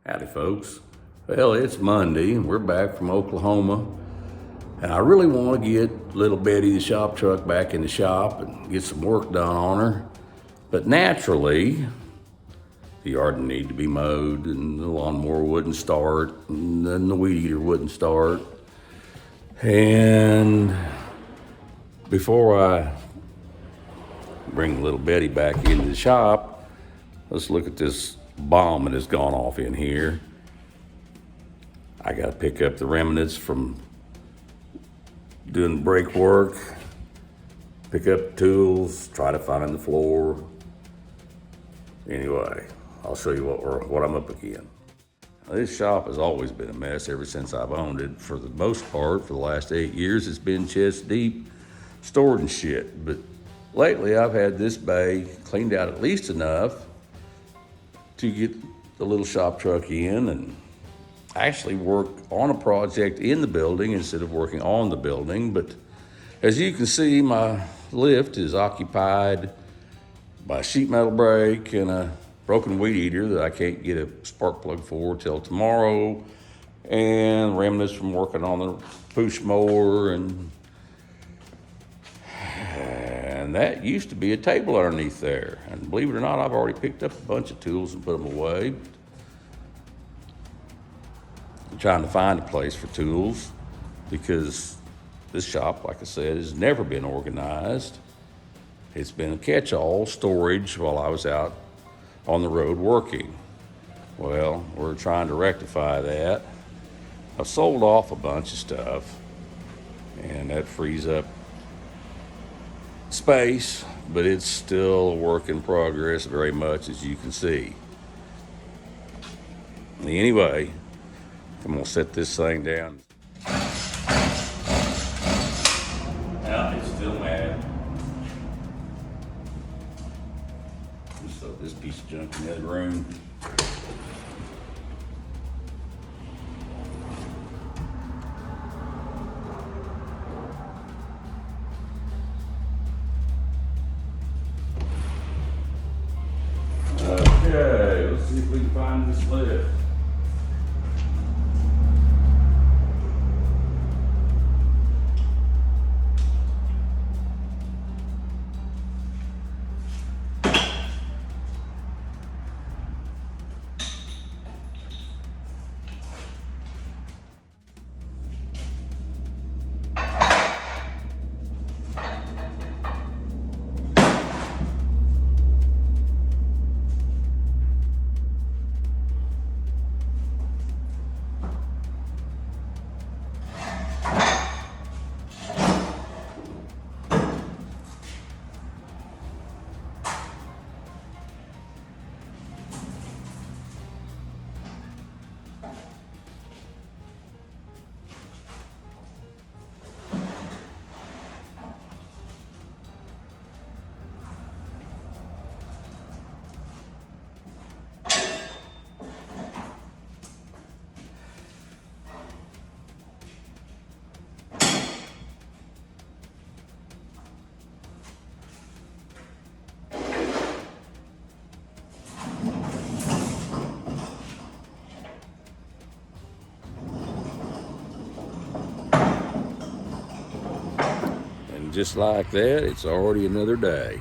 Howdy, folks. Well, it's Monday, and we're back from Oklahoma, and I really want to get little Betty the shop truck back in the shop and get some work done on her. But naturally, the yard needed to be mowed, and the lawnmower wouldn't start, and then the weed eater wouldn't start. And before I bring little Betty back into the shop, let's look at this bomb that has gone off in here. I got to pick up the remnants from doing brake work, pick up tools, try to find the floor. Anyway, I'll show you what I'm up against. Now, this shop has always been a mess ever since I've owned it. For the most part, for the last 8 years, it's been chest deep, stored and shit. But lately, I've had this bay cleaned out at least enough to get the little shop truck in and actually work on a project in the building instead of working on the building. But as you can see, my lift is occupied by a sheet metal brake and a broken weed eater that I can't get a spark plug for till tomorrow, and remnants from working on the push mower, and that used to be a table underneath there. And believe it or not, I've already picked up a bunch of tools and put them away. I'm trying to find a place for tools because this shop, like I said, has never been organized. It's been a catch-all storage while I was out on the road working. Well, we're trying to rectify that. I've sold off a bunch of stuff, and that frees up space, but it's still a work in progress very much, as you can see. Anyway, I'm gonna set this thing down. Yeah, it's still mad. Just throw this piece of junk in the other room. Okay, let's see if we can find this lift. Just like that, it's already another day,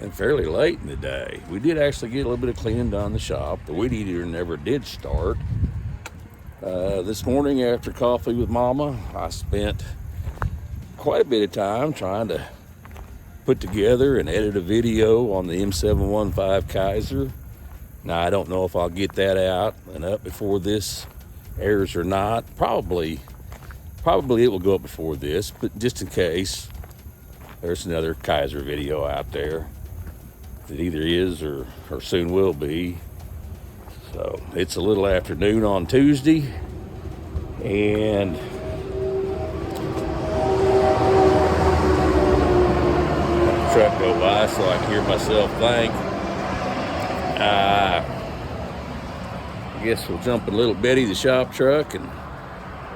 and fairly late in the day. We did actually get a little bit of cleaning done in the shop. The weed eater never did start. This morning after coffee with Mama, I spent quite a bit of time trying to put together and edit a video on the M715 Kaiser. Now, I don't know if I'll get that out and up before this airs or not. Probably it will go up before this, but just in case, there's another Kaiser video out there that either is or soon will be. So it's a little afternoon on Tuesday, and the truck go by so I can hear myself think. I guess we'll jump in little Betty the shop truck and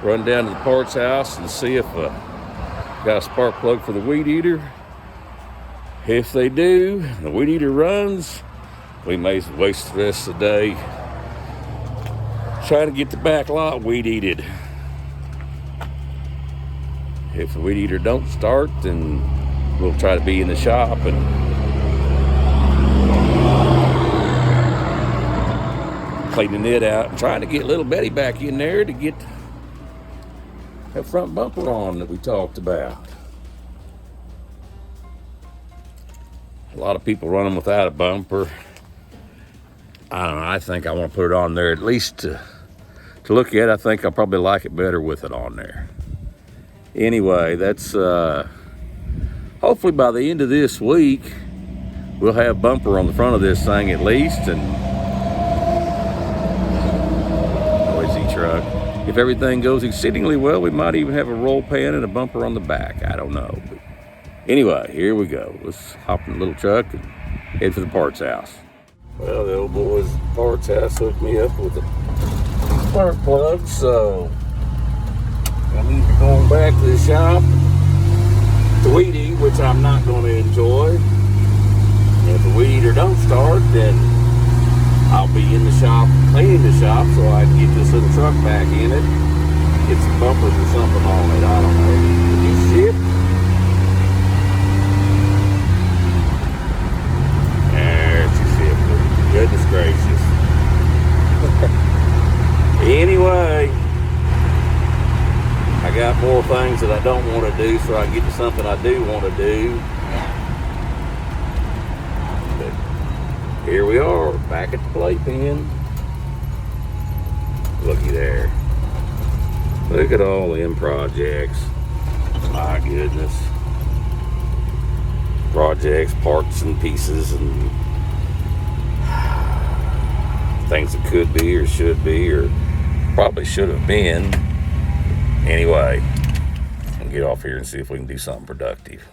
run down to the parts house and see if got a spark plug for the weed eater. If they do, the weed eater runs, we may waste the rest of the day Trying to get the back lot weed eated. If the weed eater don't start, then we'll try to be in the shop and cleaning it out and trying to get little Betty back in there to get that front bumper on that we talked about. A lot of people run them without a bumper. I don't know. I think I want to put it on there at least to look at. I think I'll probably like it better with it on there. Anyway, that's hopefully by the end of this week we'll have bumper on the front of this thing at least, and noisy truck. If everything goes exceedingly well, we might even have a roll pan and a bumper on the back. I don't know. But anyway, here we go. Let's hop in the little truck and head for the parts house. Well, the old boy's parts house hooked me up with a spark plug, so I'm either going back to the shop to weed eat, which I'm not going to enjoy. And if the weed eater don't start, then I'll be in the shop, cleaning the shop, so I can get this little truck back in it, get some bumpers or something on it. I don't know. New ship. There's your ship. Goodness gracious. Anyway, I got more things that I don't want to do, so I get to something I do want to do. But here we are, back at the playpen. Looky there. Look at all them projects. My goodness. Projects, parts and pieces, and things that could be or should be or probably should have been. Anyway, I'll get off here and see if we can do something productive.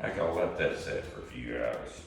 I can let that set for a few hours.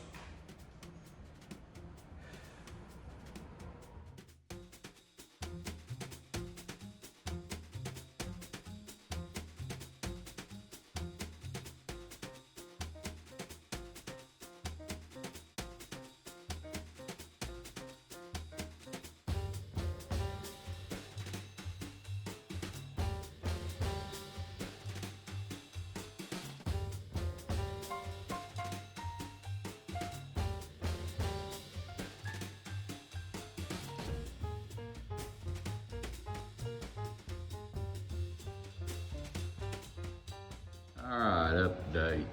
All right, update.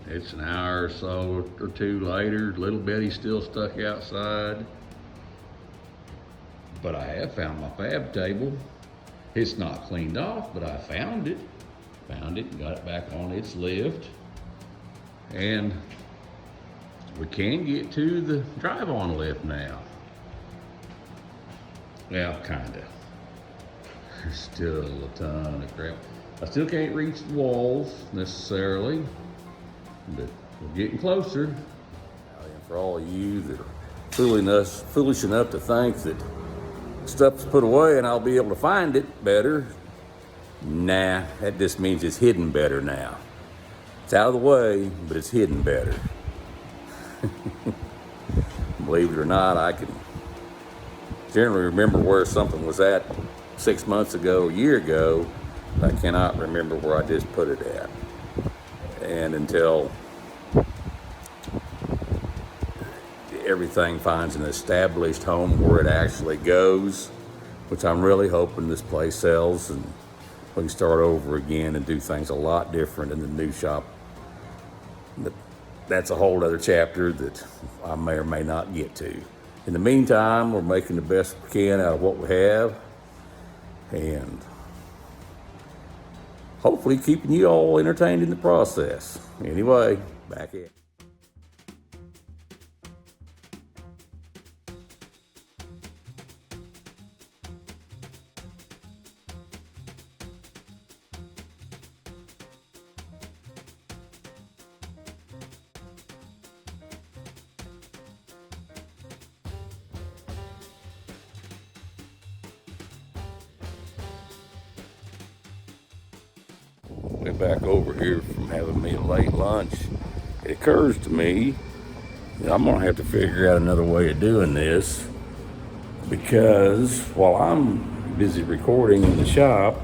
It's an hour or so or two later. Little Betty's still stuck outside. But I have found my fab table. It's not cleaned off, but I found it. Found it and got it back on its lift. And we can get to the drive-on lift now. Well, kinda. There's still a ton of crap. I still can't reach the walls necessarily, but we're getting closer. And for all of you that are foolish enough to think that stuff's put away and I'll be able to find it better, nah, that just means it's hidden better now. It's out of the way, but it's hidden better. Believe it or not, I can generally remember where something was at 6 months ago, a year ago. I cannot remember where I just put it at. And until everything finds an established home where it actually goes, which I'm really hoping this place sells and we can start over again and do things a lot different in the new shop. But that's a whole other chapter that I may or may not get to. In the meantime, we're making the best we can out of what we have, and hopefully keeping you all entertained in the process. Anyway, back at way back over here from having me a late lunch. It occurs to me that I'm gonna have to figure out another way of doing this, because while I'm busy recording in the shop,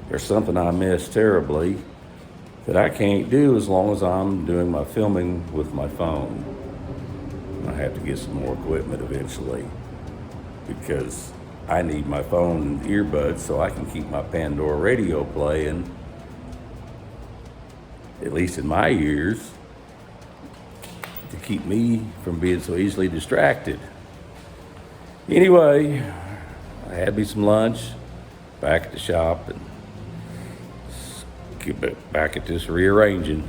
there's something I miss terribly that I can't do as long as I'm doing my filming with my phone. I have to get some more equipment eventually, because I need my phone and earbuds so I can keep my Pandora radio playing, at least in my ears, to keep me from being so easily distracted. Anyway, I had me some lunch back at the shop and get back at this rearranging.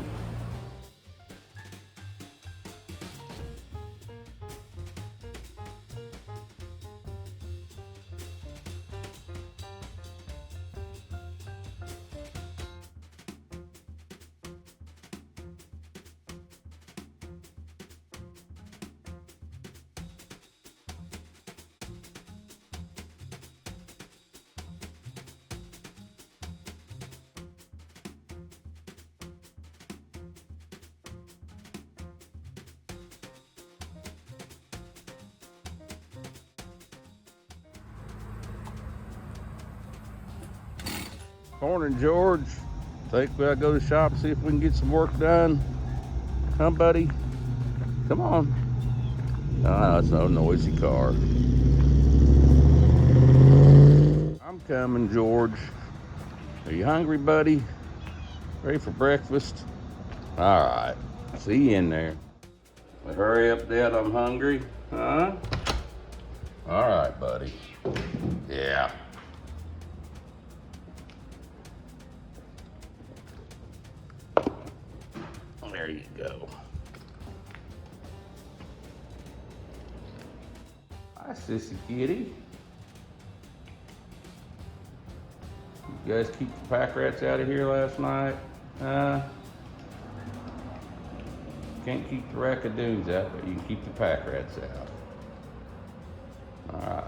Morning, George. Think we ought to go to the shop and see if we can get some work done. Come, buddy. Come on. No, it's no noisy car. I'm coming, George. Are you hungry, buddy? Ready for breakfast? All right. See you in there. Well, hurry up, Dad. I'm hungry. Huh? All right, buddy. Yeah. There you go. Hi, sissy kitty. You guys keep the pack rats out of here last night? Can't keep the raccoons out, but you can keep the pack rats out. All right.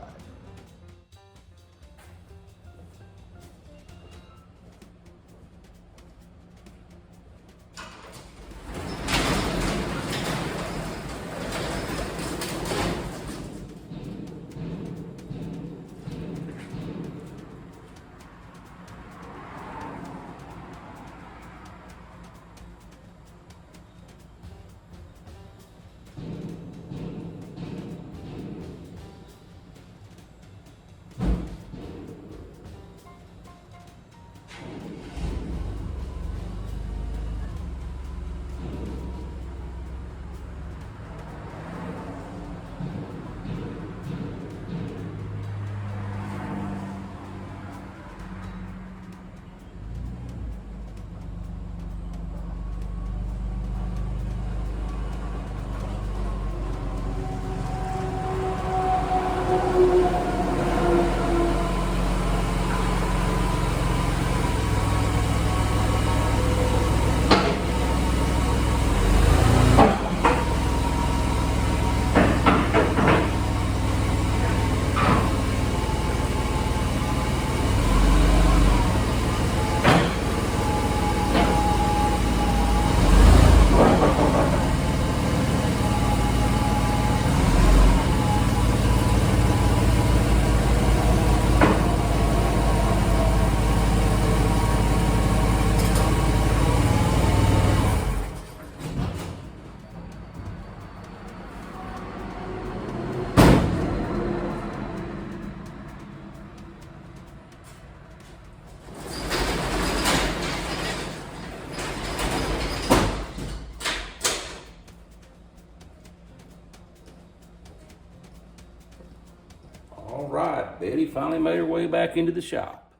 All right, Betty finally made her way back into the shop.